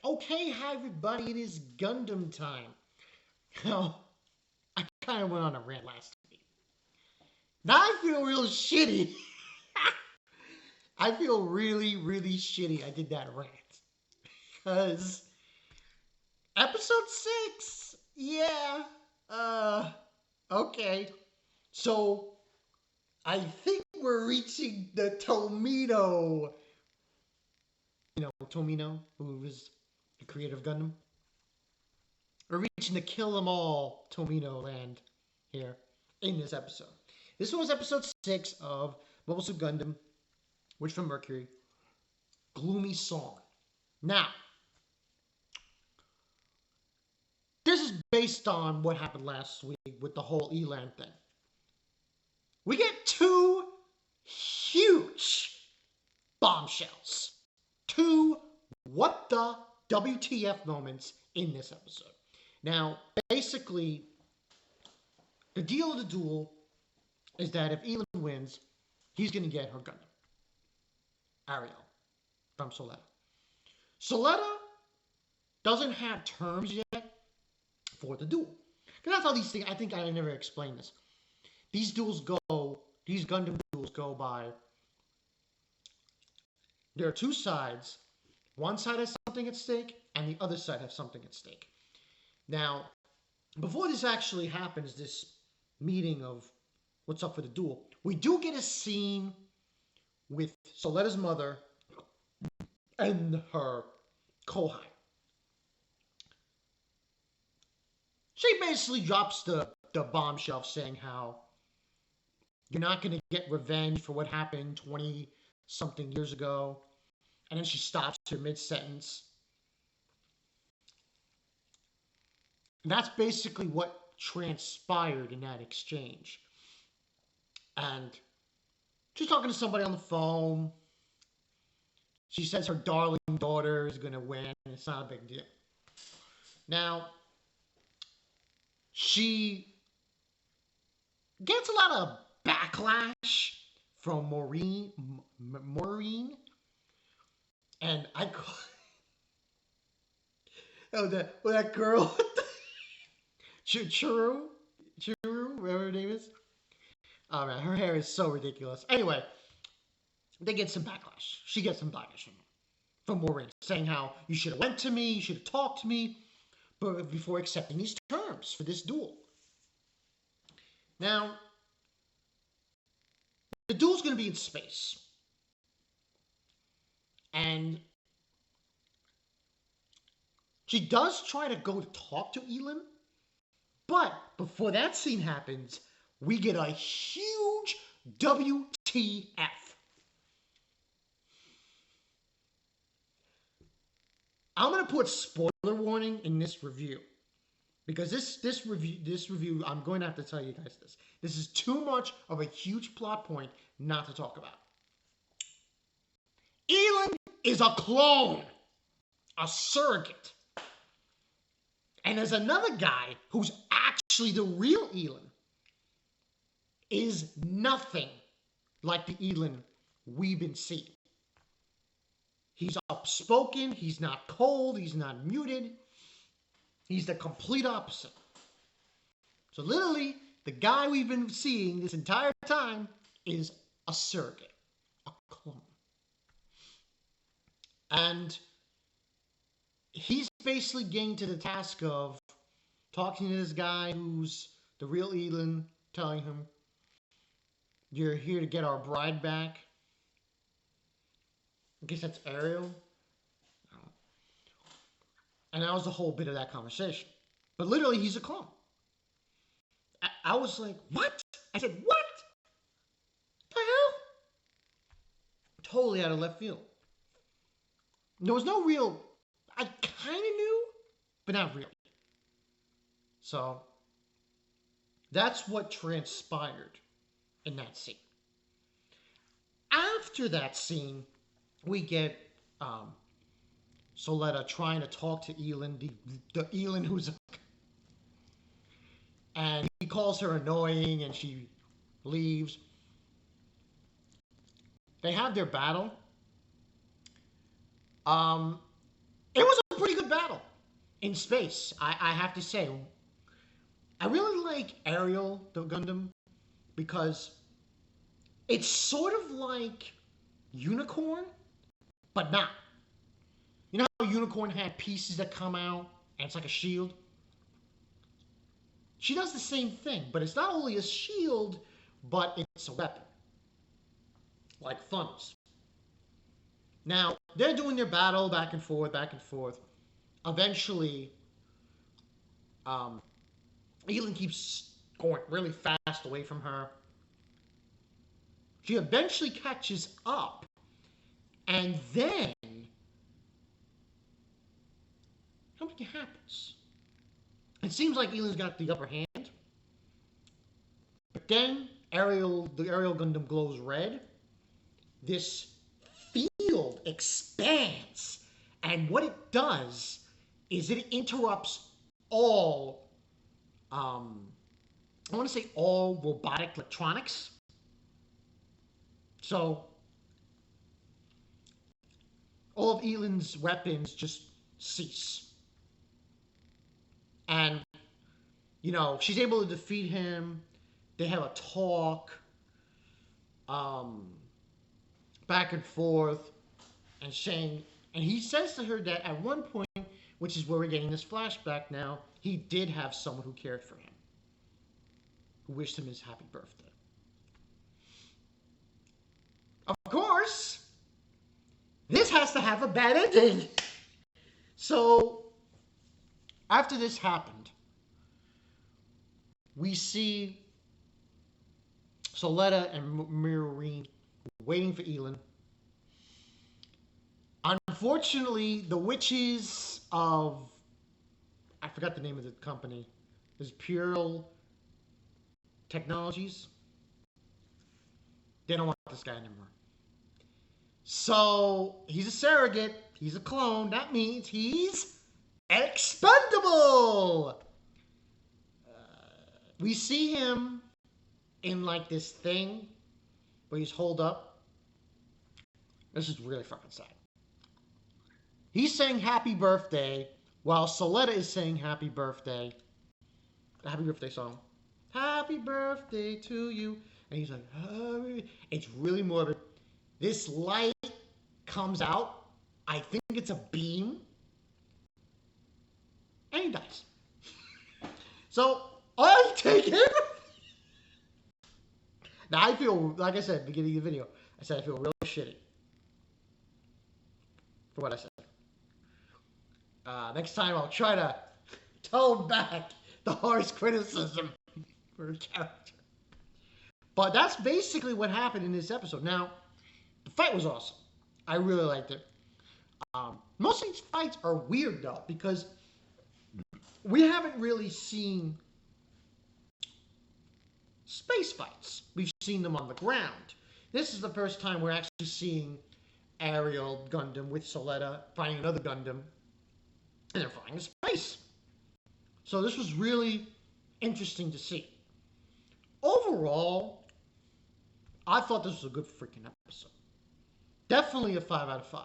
Okay, hi everybody, it is Gundam time. Now, I kind of went on a rant last week. Now I feel real shitty. I feel really, really shitty I did that rant. Because episode 6, yeah, uh, okay. So, I think we're reaching the Tomino. You know, Tomino, who was the creator of Gundam. We're reaching the kill 'em all Tomino land here in this episode. This was episode 6 of Mobile Suit Gundam, which from Mercury, Gloomy Song. Now, this is based on what happened last week with the whole Elan thing. We get two huge bombshells. Two what the WTF moments in this episode. Now, basically, the deal of the duel is that if Elan wins, he's going to get her Gundam. Aerial from Soletta. Soletta doesn't have terms yet for the duel. Because that's how these things, I think I never explained this. These Gundam duels go by, there are two sides. One side has something at stake, and the other side has something at stake. Now, before this actually happens, this meeting of what's up for the duel, we do get a scene with Soletta's mother and her Kohai. She basically drops the bombshell saying how you're not going to get revenge for what happened 20 something years ago. And then she stops her mid-sentence. And that's basically what transpired in that exchange. And she's talking to somebody on the phone. She says her darling daughter is going to win. It's not a big deal. Now, she gets a lot of backlash from Maureen. And I call that girl, Churu, whatever her name is. Oh man, her hair is so ridiculous. Anyway, they get some backlash. She gets some backlash from Maureen, saying how you should have went to me, you should have talked to me, but before accepting these terms for this duel. Now, the duel's going to be in space. And she does try to go to talk to Elan, but before that scene happens, we get a huge WTF. I'm going to put spoiler warning in this review. Because this review, I'm going to have to tell you guys this. This is too much of a huge plot point not to talk about. Elan is a clone. A surrogate. And there's another guy who's actually the real Elan. Is nothing like the Elan we've been seeing. He's outspoken, he's not cold, he's not muted. He's the complete opposite. So literally, the guy we've been seeing this entire time is a surrogate, a clone. And he's basically getting to the task of talking to this guy who's the real Elan, telling him, you're here to get our bride back. I guess that's Aerial. And that was the whole bit of that conversation. But literally, he's a clone. I was like, what? I said, what? The hell? Totally out of left field. There was no real, I kind of knew, but not really. So, that's what transpired in that scene. After that scene, we get Soletta trying to talk to Elan, the Elan who's and he calls her annoying and she leaves. They have their battle. It was a pretty good good battle in space. I have to say, I really like Aerial Gundam because it's sort of like Unicorn, but not. You know how Unicorn had pieces that come out and it's like a shield? She does the same thing, but it's not only a shield, but it's a weapon. Like funnels. Now, they're doing their battle back and forth, back and forth. Eventually, Elan keeps going really fast away from her. She eventually catches up, and then something happens. It seems like Elan's got the upper hand, but then the Aerial Gundam glows red. This field expands, and what it does is it interrupts all, I want to say all robotic electronics. So all of Elan's weapons just cease. And, you know, she's able to defeat him. They have a talk, back and forth, and saying, and he says to her that at one point, which is where we're getting this flashback now, he did have someone who cared for him, who wished him his happy birthday. Of course, this has to have a bad ending. So, after this happened, we see Soletta and Mercury waiting for Elan. Unfortunately, the witches of, I forgot the name of the company, is Imperial Technologies. They don't want this guy anymore. So, he's a surrogate, he's a clone, that means he's expendable! We see him in like this thing where he's holed up. This is really fucking sad. He's saying happy birthday while Soletta is saying happy birthday. The happy birthday song. Happy birthday to you. And he's like, hurry. It's really morbid. This light comes out. I think it's a beam. And he dies. So, I take him. Now, I feel, like I said at the beginning of the video, I said I feel really shitty for what I said. Next time, I'll try to tone back the harsh criticism for a character. But that's basically what happened in this episode. Now, the fight was awesome. I really liked it. Most of these fights are weird, though, because we haven't really seen space fights. We've seen them on the ground. This is the first time we're actually seeing Aerial Gundam with Soletta fighting another Gundam, and they're flying in space. So this was really interesting to see. Overall, I thought this was a good freaking episode. Definitely a 5 out of 5.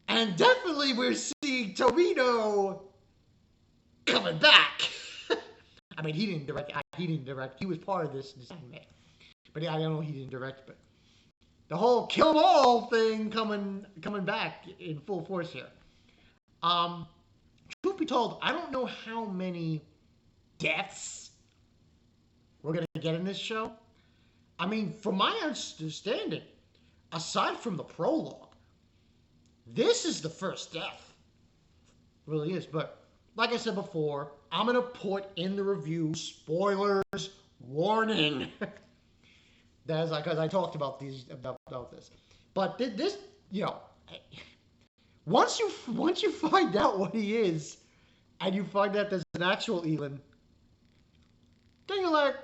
And definitely we're seeing Torino coming back. I mean, he didn't direct. He was part of this anime. But yeah, I don't know. He didn't direct, but the whole kill 'em all thing coming back in full force here. Truth be told, I don't know how many deaths we're gonna get in this show. I mean, from my understanding, aside from the prologue, this is the first death. It really is. But like I said before, I'm gonna put in the review spoilers warning. That's because I talked about about this. But this, you know, once you find out what he is, and you find out there's an actual Elan, then you're like,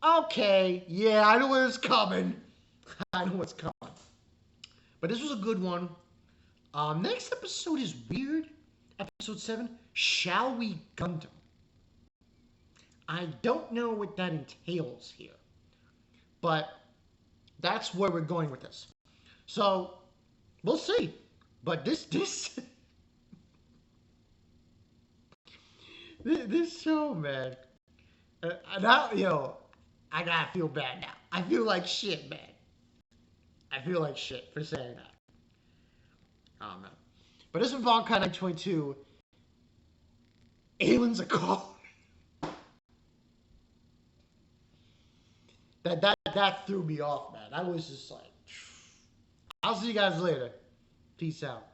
okay, yeah, I know what's coming. I know what's coming. But this was a good one. Next episode is weird. Episode 7, Shall We Gundam? I don't know what that entails here. But that's where we're going with this. So, we'll see. But this This show, man. Now, I gotta feel bad now. I feel like shit, man. I feel like shit for saying that. Oh man. But this is Volkai 922. Elan's a call. That threw me off, man. I was just like, I'll see you guys later. Peace out.